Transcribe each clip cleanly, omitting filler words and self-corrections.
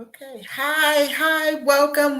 Okay. Hi. Welcome.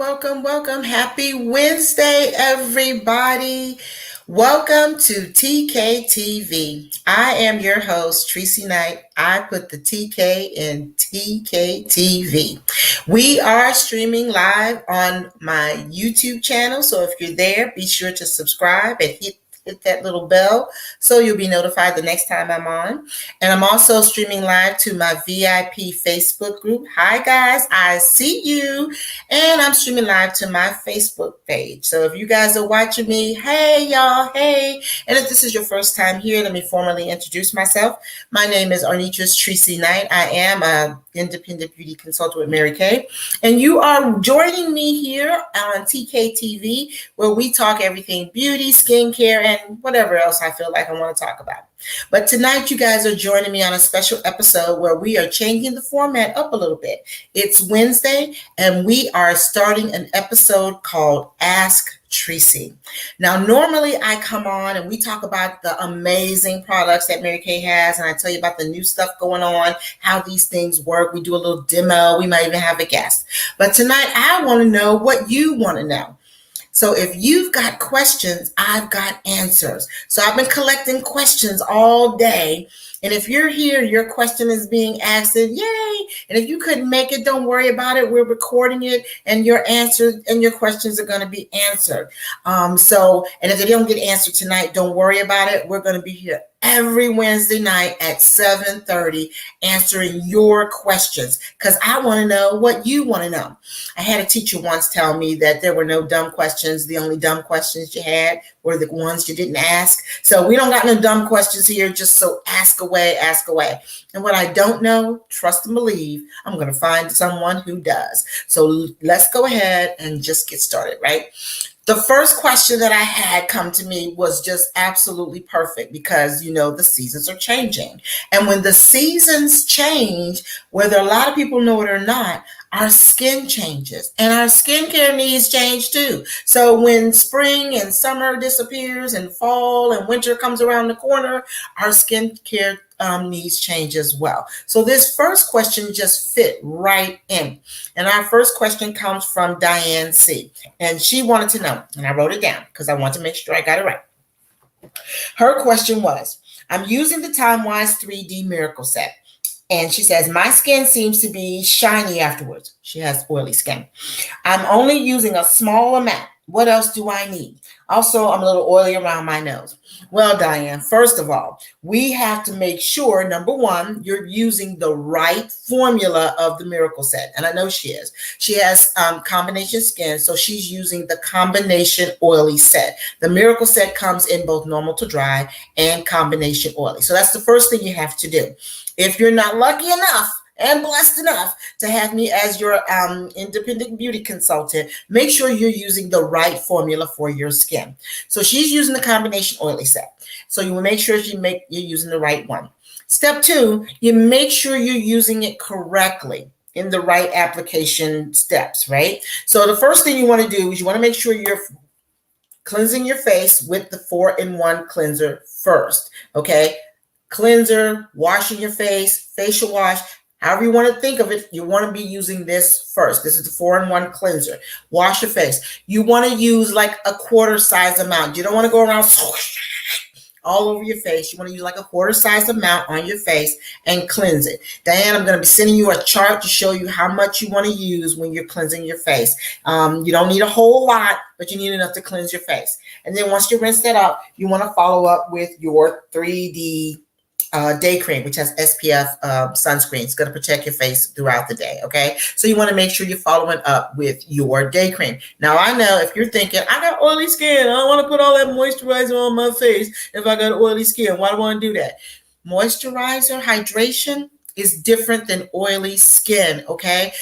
Happy Wednesday, everybody. Welcome to TKTV. I am your host, Tresie Knight. I put the TK in TKTV. We are streaming live on my YouTube channel. So if you're there, be sure to subscribe and hit that little bell so you'll be notified the next time I'm on. And I'm also streaming live to my VIP Facebook group. Hi, guys. I see you. And I'm streaming live to my Facebook page. So if you guys are watching me, hey, y'all. Hey. And if this is your first time here, let me formally introduce myself. My name is Arnitras Tresie Knight. I am an independent beauty consultant with Mary Kay. And you are joining me here on TKTV, where we talk everything beauty, skincare, and whatever else I feel like I want to talk about. But tonight, you guys are joining me on a special episode where we are changing the format up a little bit. It's Wednesday, and we are starting an episode called Ask Tresie. Now, normally I come on and we talk about the amazing products that Mary Kay has, and I tell you about the new stuff going on, how these things work. We do a little demo. We might even have a guest. But tonight, I want to know what you want to know. So if you've got questions, I've got answers. So I've been collecting questions all day. And if you're here, your question is being asked, and yay. And if you couldn't make it, don't worry about it. We're recording it, and your answers and your questions are going to be answered. And if they don't get answered tonight, don't worry about it. We're going to be here every Wednesday night at 7:30 answering your questions, because I want to know what you want to know. I had a teacher once tell me that there were no dumb questions. The only dumb questions you had were the ones you didn't ask. So we don't got no dumb questions here. Just so ask away. And what I don't know, trust and believe, I'm going to find someone who does. So let's go ahead and just get started, right? The first question that I had come to me was just absolutely perfect because, the seasons are changing. And when the seasons change, whether a lot of people know it or not, our skin changes and our skincare needs change too. So when spring and summer disappears and fall and winter comes around the corner, our skincare needs change as well. So this first question just fit right in. And our first question comes from Diane C. And she wanted to know, and I wrote it down because I want to make sure I got it right. Her question was, I'm using the Timewise 3D Miracle Set. And she says, my skin seems to be shiny afterwards. She has oily skin. I'm only using a small amount. What else do I need? Also, I'm a little oily around my nose. Well, Diane, first of all, we have to make sure, number one, you're using the right formula of the Miracle Set. And I know she is. She has combination skin, so she's using the combination oily set. The Miracle Set comes in both normal to dry and combination oily. So that's the first thing you have to do. If you're not lucky enough and blessed enough to have me as your independent beauty consultant, make sure you're using the right formula for your skin. So she's using the combination oily set. So you will make sure you're using the right one. Step 2, you make sure you're using it correctly in the right application steps, right? So the first thing you want to do is you want to make sure you're cleansing your face with the 4-in-1 cleanser first, okay? Cleanser, washing your face, facial wash, however you want to think of it, you want to be using this first. This is the 4-in-1 cleanser. Wash your face. You want to use like a quarter size amount. You don't want to go around all over your face. You want to use like a quarter size amount on your face and cleanse it. Diane, I'm going to be sending you a chart to show you how much you want to use when you're cleansing your face. You don't need a whole lot, but you need enough to cleanse your face. And then once you rinse that up, you want to follow up with your 3D day cream, which has SPF sunscreen. It's going to protect your face throughout the day, okay? So you want to make sure you're following up with your day cream. Now, I know if you're thinking, I got oily skin, I don't want to put all that moisturizer on my face if I got oily skin. Why do I want to do that? Moisturizer, hydration is different than oily skin, okay?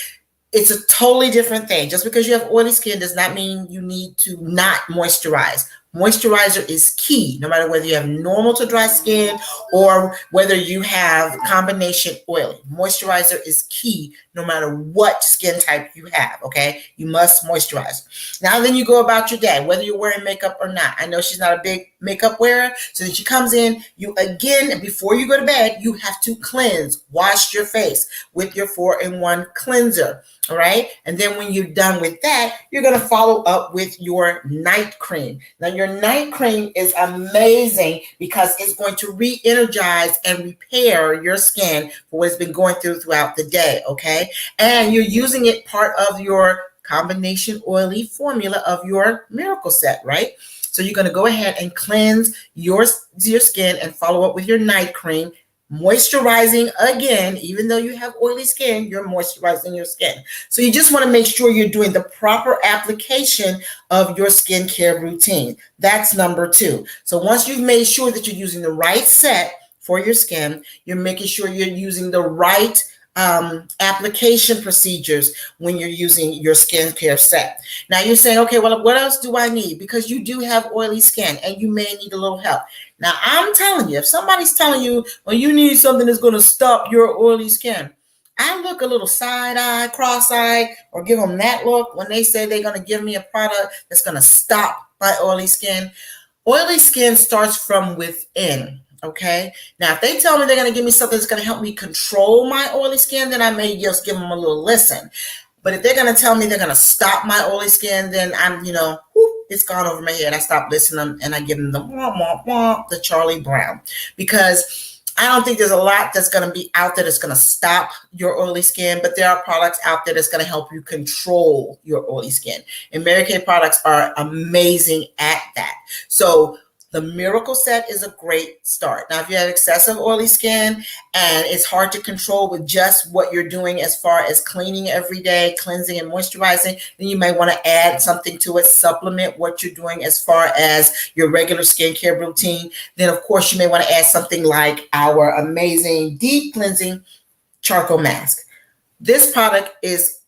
It's a totally different thing. Just because you have oily skin does not mean you need to not moisturize. Moisturizer is key, no matter whether you have normal to dry skin or whether you have combination oily. Moisturizer is key no matter what skin type you have, okay? You must moisturize. Now then you go about your day, whether you're wearing makeup or not. I know she's not a big makeup wearer. So that she comes in, you again, before you go to bed, you have to cleanse, wash your face with your 4-in-1 cleanser. All right. And then when you're done with that, you're going to follow up with your night cream. Now, your night cream is amazing because it's going to re-energize and repair your skin for what it's been going throughout the day. Okay. And you're using it part of your combination oily formula of your Miracle Set, right? So you're going to go ahead and cleanse your skin and follow up with your night cream. Moisturizing again, even though you have oily skin, you're moisturizing your skin. So you just want to make sure you're doing the proper application of your skincare routine. That's number 2. So once you've made sure that you're using the right set for your skin, you're making sure you're using the right application procedures when you're using your skincare set. Now you're saying, okay, well, what else do I need? Because you do have oily skin and you may need a little help. Now I'm telling you, if somebody's telling you, well, you need something that's going to stop your oily skin, I look a little side-eye, cross-eyed, or give them that look when they say they're going to give me a product that's going to stop my oily skin. Oily skin starts from within. Okay. Now, if they tell me they're going to give me something that's going to help me control my oily skin, then I may just give them a little listen. But if they're going to tell me they're going to stop my oily skin, then I'm, it's gone over my head. I stop listening and I give them the wah, wah, wah, the Charlie Brown, because I don't think there's a lot that's going to be out there that's going to stop your oily skin, but there are products out there that's going to help you control your oily skin. And Mary Kay products are amazing at that. So the Miracle Set is a great start. Now, if you have excessive oily skin and it's hard to control with just what you're doing as far as cleaning every day, cleansing and moisturizing, then you may want to add something to it, supplement what you're doing as far as your regular skincare routine. Then, of course, you may want to add something like our amazing deep cleansing charcoal mask. This product is,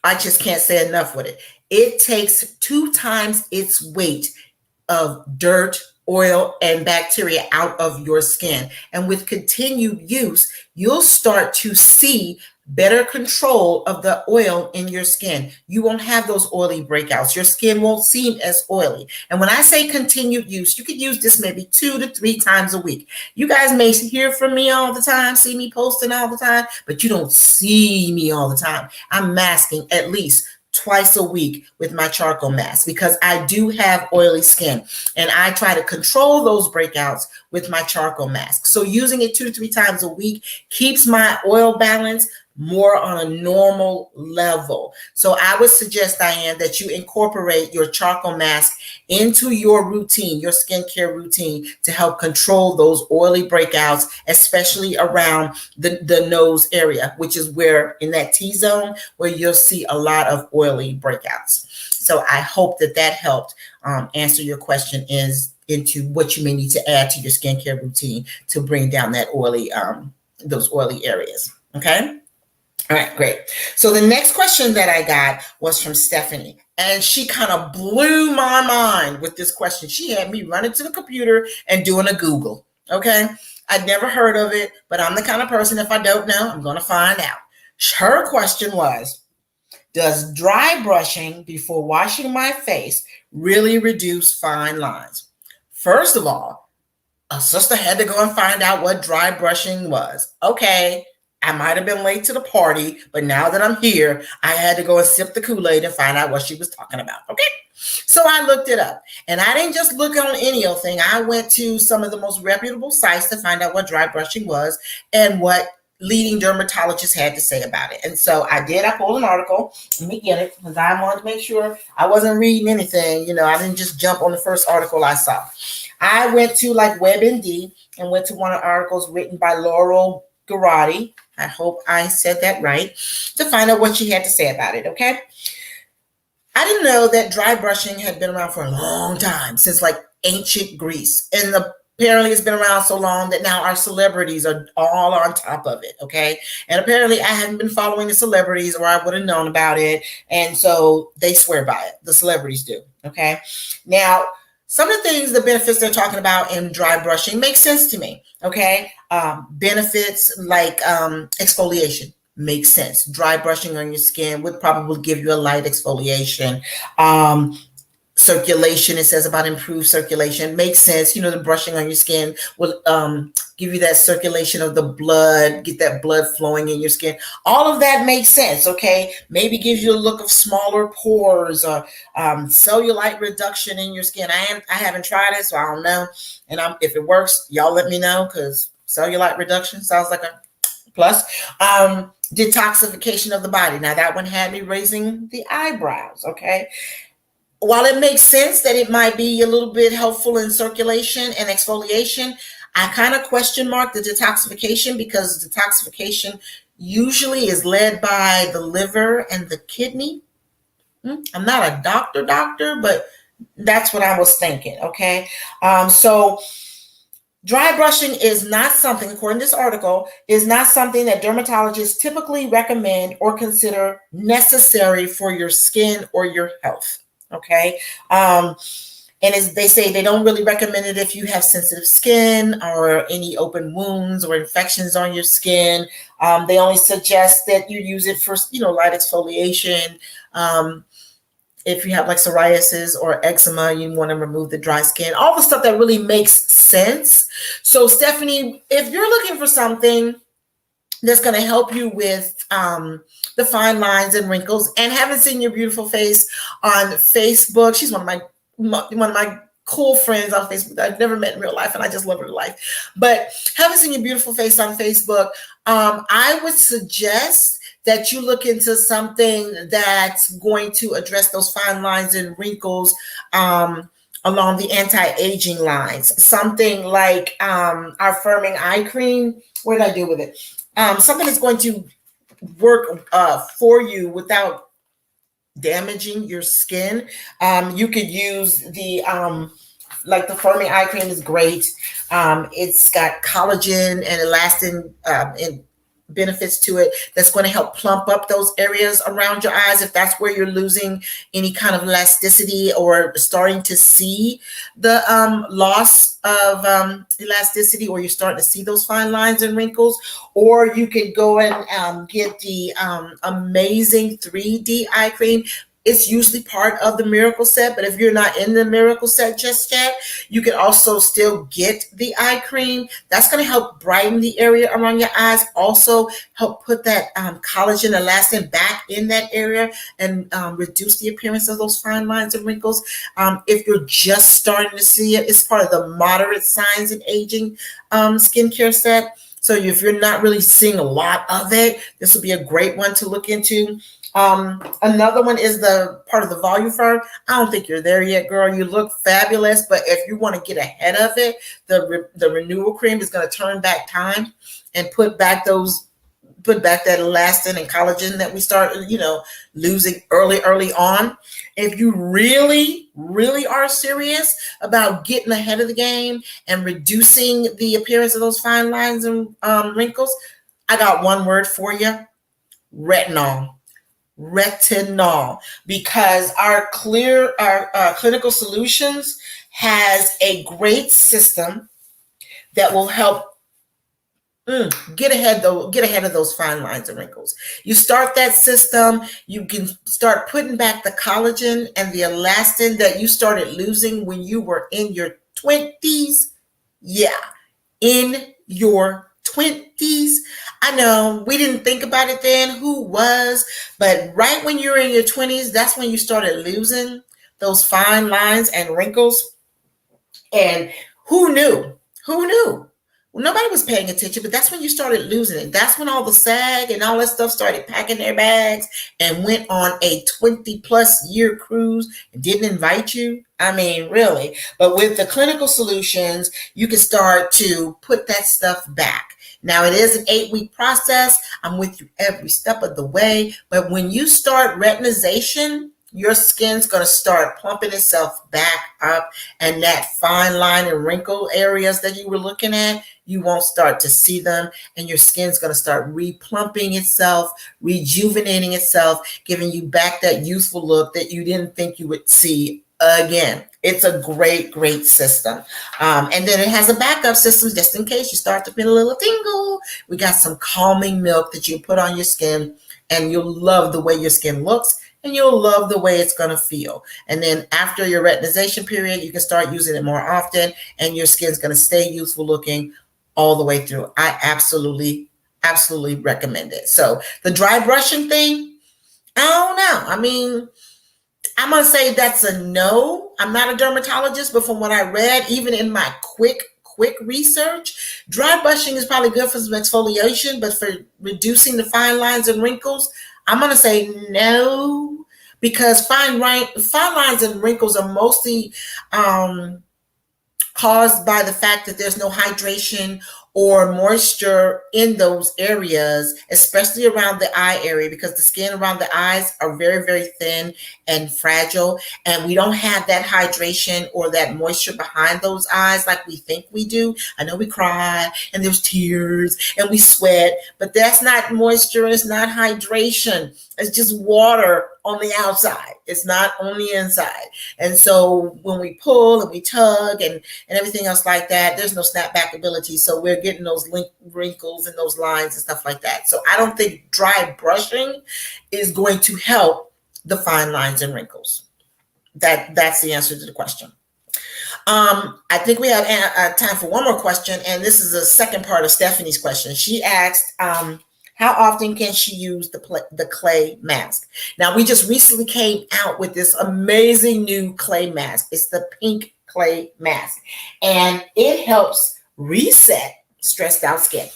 I just can't say enough with it. It takes 2 times its weight of dirt, oil, and bacteria out of your skin. And with continued use, you'll start to see better control of the oil in your skin. You won't have those oily breakouts. Your skin won't seem as oily. And when I say continued use, you could use this maybe 2 to 3 times a week. You guys may hear from me all the time, see me posting all the time, but you don't see me all the time. I'm masking at least twice a week with my charcoal mask because I do have oily skin and I try to control those breakouts with my charcoal mask. So using it 2 to 3 times a week keeps my oil balance more on a normal level. So I would suggest, Diane, that you incorporate your charcoal mask into your routine, your skincare routine, to help control those oily breakouts, especially around the nose area, which is where in that T-zone where you'll see a lot of oily breakouts. So I hope that helped answer your question into what you may need to add to your skincare routine to bring down that oily, those oily areas. Okay. All right, great. So the next question that I got was from Stephanie, and she kind of blew my mind with this question. She had me running to the computer and doing a Google. Okay. I'd never heard of it, but I'm the kind of person, if I don't know, I'm going to find out. Her question was, does dry brushing before washing my face really reduce fine lines? First of all, a sister had to go and find out what dry brushing was. Okay. I might have been late to the party, but now that I'm here, I had to go and sip the Kool-Aid and find out what she was talking about. Okay. So I looked it up, and I didn't just look on any old thing. I went to some of the most reputable sites to find out what dry brushing was and what leading dermatologists had to say about it. And so I did. I pulled an article. Let me get it because I wanted to make sure I wasn't reading anything. I didn't just jump on the first article I saw. I went to like WebMD and went to one of the articles written by Laurel Garati. I hope I said that right, to find out what she had to say about it. Okay. I didn't know that dry brushing had been around for a long time, since like ancient Greece. And apparently it's been around so long that now our celebrities are all on top of it. Okay. And apparently I haven't been following the celebrities or I would have known about it. And so they swear by it. The celebrities do. Okay. Now, some of the things, the benefits they're talking about in dry brushing make sense to me. Okay. Benefits like exfoliation makes sense. Dry brushing on your skin would probably give you a light exfoliation. circulation. It says about improved circulation. Makes sense. The brushing on your skin will give you that circulation of the blood, get that blood flowing in your skin. All of that makes sense. Okay, maybe gives you a look of smaller pores or cellulite reduction in your skin. I haven't tried it, so I don't know. And if it works, y'all let me know, because cellulite reduction sounds like a plus. Detoxification of the body. Now that one had me raising the eyebrows. Okay. While it makes sense that it might be a little bit helpful in circulation and exfoliation, I kind of question mark the detoxification, because detoxification usually is led by the liver and the kidney. I'm not a doctor, but that's what I was thinking. Okay. So dry brushing is not something, according to this article, is not something that dermatologists typically recommend or consider necessary for your skin or your health. Okay. And as they say, they don't really recommend it if you have sensitive skin or any open wounds or infections on your skin. They only suggest that you use it for, light exfoliation. If you have like psoriasis or eczema, you want to remove the dry skin, all the stuff that really makes sense. So Stephanie, if you're looking for something that's going to help you with the fine lines and wrinkles, and haven't seen your beautiful face on Facebook, she's one of my cool friends on Facebook that I've never met in real life, and I just love her to life. But haven't seen your beautiful face on Facebook, I would suggest that you look into something that's going to address those fine lines and wrinkles along the anti-aging lines. Something like our firming eye cream. What did I do with it? Something that's going to work for you without damaging your skin. You could use the like the firming eye cream is great. It's got collagen and elastin and benefits to it that's going to help plump up those areas around your eyes if that's where you're losing any kind of elasticity or starting to see the loss of elasticity, or you're starting to see those fine lines and wrinkles. Or you could go and get the amazing 3D eye cream. It's usually part of the Miracle Set, but if you're not in the Miracle Set just yet, you can also still get the eye cream. That's going to help brighten the area around your eyes, also help put that collagen elastin back in that area and reduce the appearance of those fine lines and wrinkles. If you're just starting to see it, it's part of the moderate signs of aging skincare set. So if you're not really seeing a lot of it, this would be a great one to look into. Another one is the part of the volume firm. I don't think you're there yet, girl. You look fabulous, but if you want to get ahead of it, the renewal cream is going to turn back time and put back that elastin and collagen that we started, losing early on. If you really, really are serious about getting ahead of the game and reducing the appearance of those fine lines and wrinkles, I got one word for you: retinol. Because our Clinical Solutions has a great system that will help get ahead of those fine lines and wrinkles. You start that system, you can start putting back the collagen and the elastin that you started losing when you were in your 20s. Yeah, in your 20s. I know we didn't think about it then, who was, but right when you were in your 20s, that's when you started losing those fine lines and wrinkles. And who knew? Well, nobody was paying attention, but that's when you started losing it. That's when all the SAG and all that stuff started packing their bags and went on a 20+ year cruise and didn't invite you. I mean, really. But with the Clinical Solutions, you can start to put that stuff back. Now, it is an 8-week process. I'm with you every step of the way. But when you start retinization, your skin's going to start plumping itself back up, and that fine line and wrinkle areas that you were looking at, you won't start to see them, and your skin's going to start replumping itself, rejuvenating itself, giving you back that youthful look that you didn't think you would see again. It's a great, great system. And then it has a backup system just in case you start to feel a little tingle. We got some calming milk that you put on your skin, and you'll love the way your skin looks and you'll love the way it's going to feel. And then after your retinization period, you can start using it more often, and your skin's going to stay youthful looking all the way through. I absolutely recommend it. So the dry brushing thing, I don't know. I mean, I'm going to say that's a no. I'm not a dermatologist, but from what I read, even in my quick research, dry brushing is probably good for some exfoliation, but for reducing the fine lines and wrinkles, I'm going to say no, because fine lines and wrinkles are mostly caused by the fact that there's no hydration or moisture in those areas, especially around the eye area, because the skin around the eyes are very, very thin and fragile. And we don't have that hydration or that moisture behind those eyes like we think we do. I know we cry and there's tears and we sweat, but that's not moisture and it's not hydration. It's just water on the outside. It's not on the inside. And so when we pull and we tug and everything else like that, there's no snapback ability. So we're getting those wrinkles and those lines and stuff like that. So I don't think dry brushing is going to help the fine lines and wrinkles. That's the answer to the question. I think we have time for one more question, and this is the second part of Stephanie's question. She asked, how often can she use the clay mask? Now, we just recently came out with this amazing new clay mask. It's the pink clay mask, and it helps reset stressed out skin.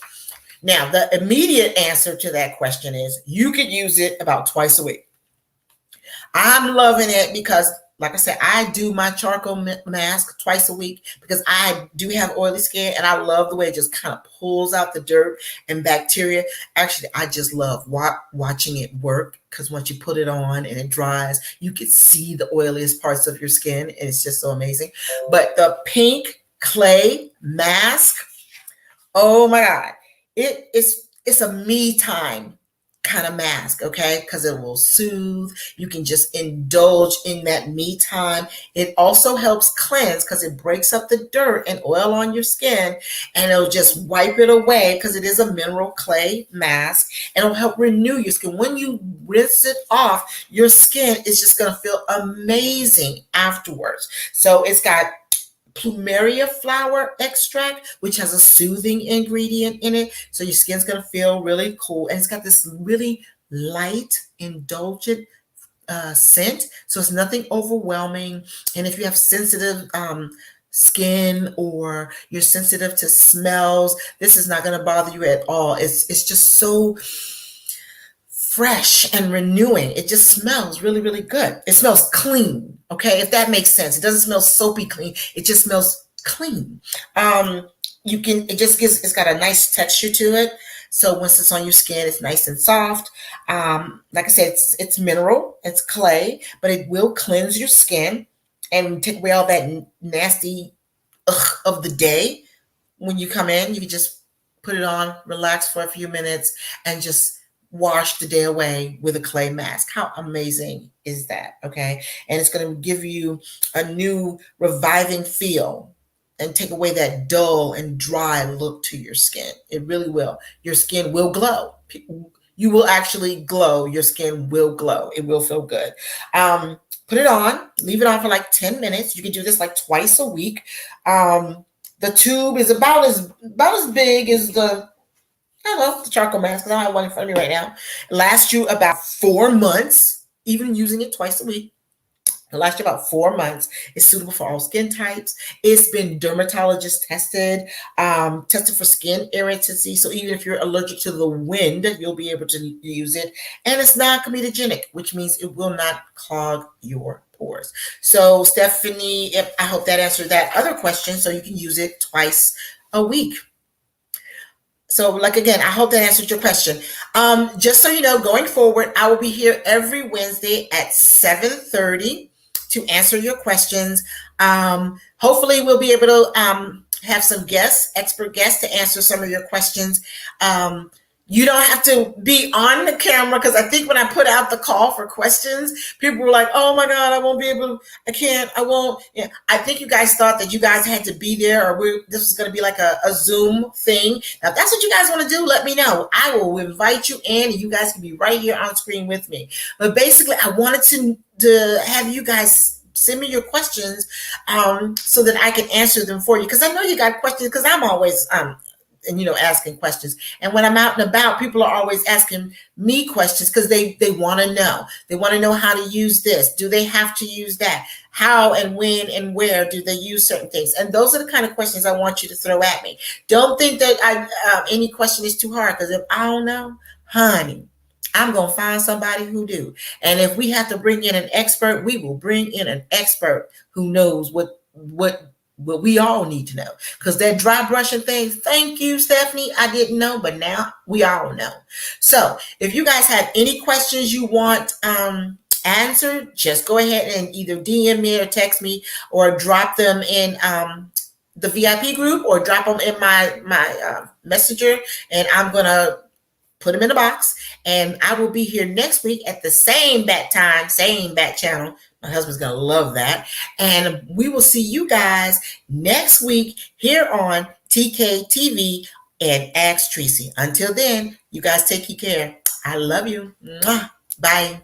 Now, the immediate answer to that question is you could use it about twice a week. I'm loving it because, like I said, I do my charcoal mask twice a week because I do have oily skin, and I love the way it just kind of pulls out the dirt and bacteria. Actually, I just love watching it work, because once you put it on and it dries, you can see the oiliest parts of your skin, and it's just so amazing. But the pink clay mask, oh my God, it's a me time kind of mask, okay? Because it will soothe. You can just indulge in that me time. It also helps cleanse because it breaks up the dirt and oil on your skin, and it'll just wipe it away because it is a mineral clay mask, and it'll help renew your skin. When you rinse it off, your skin is just going to feel amazing afterwards. So it's got plumeria flower extract, which has a soothing ingredient in it. So your skin's going to feel really cool. And it's got this really light, indulgent scent. So it's nothing overwhelming. And if you have sensitive skin or you're sensitive to smells, this is not going to bother you at all. It's just so fresh and renewing. It just smells really, really good. It smells clean. Okay, if that makes sense. It doesn't smell soapy clean. It just smells clean. It's got a nice texture to it. So once it's on your skin, it's nice and soft. Like I said, it's mineral, it's clay, but it will cleanse your skin and take away all that nasty of the day. When you come in, you can just put it on, relax for a few minutes, and just wash the day away with a clay mask. How amazing is that? Okay. And it's going to give you a new reviving feel and take away that dull and dry look to your skin. It really will. Your skin will glow. You will actually glow. Your skin will glow. It will feel good. Put it on, leave it on for like 10 minutes. You can do this like twice a week. The tube is about as big as the charcoal mask, because I don't have one in front of me right now. It lasts you about 4 months, even using it twice a week. It lasts you about 4 months. It's suitable for all skin types. It's been dermatologist tested, tested for skin irritancy. So even if you're allergic to the wind, you'll be able to use it. And it's non-comedogenic, which means it will not clog your pores. So Stephanie, I hope that answered that other question. So you can use it twice a week. So, again, I hope that answered your question. Just so you know, going forward, I will be here every Wednesday at 7:30 to answer your questions. Hopefully, we'll be able to have some expert guests to answer some of your questions. You don't have to be on the camera, because I think when I put out the call for questions, people were like, "Oh my God, I won't be able. I can't. I won't." Yeah, I think you guys thought that you guys had to be there, or this was going to be like a Zoom thing. Now, if that's what you guys want to do, let me know. I will invite you in, and you guys can be right here on screen with me. But basically, I wanted to have you guys send me your questions, so that I can answer them for you, because I know you got questions, because I'm always and asking questions. And when I'm out and about, people are always asking me questions, because they want to know. They want to know how to use this. Do they have to use that? How and when and where do they use certain things? And those are the kind of questions I want you to throw at me. Don't think that any question is too hard, because if I don't know, honey, I'm going to find somebody who do. And if we have to bring in an expert, we will bring in an expert who knows what we all need to know. Because that dry brushing thing, thank you, Stephanie. I didn't know, but now we all know. So if you guys have any questions you want answered, just go ahead and either DM me or text me, or drop them in the VIP group, or drop them in my messenger, and I'm going to put them in a box. And I will be here next week at the same bat time, same bat channel. My husband's going to love that. And we will see you guys next week here on TKTV and Ask Tresie. Until then, you guys take care. I love you. Mwah. Bye.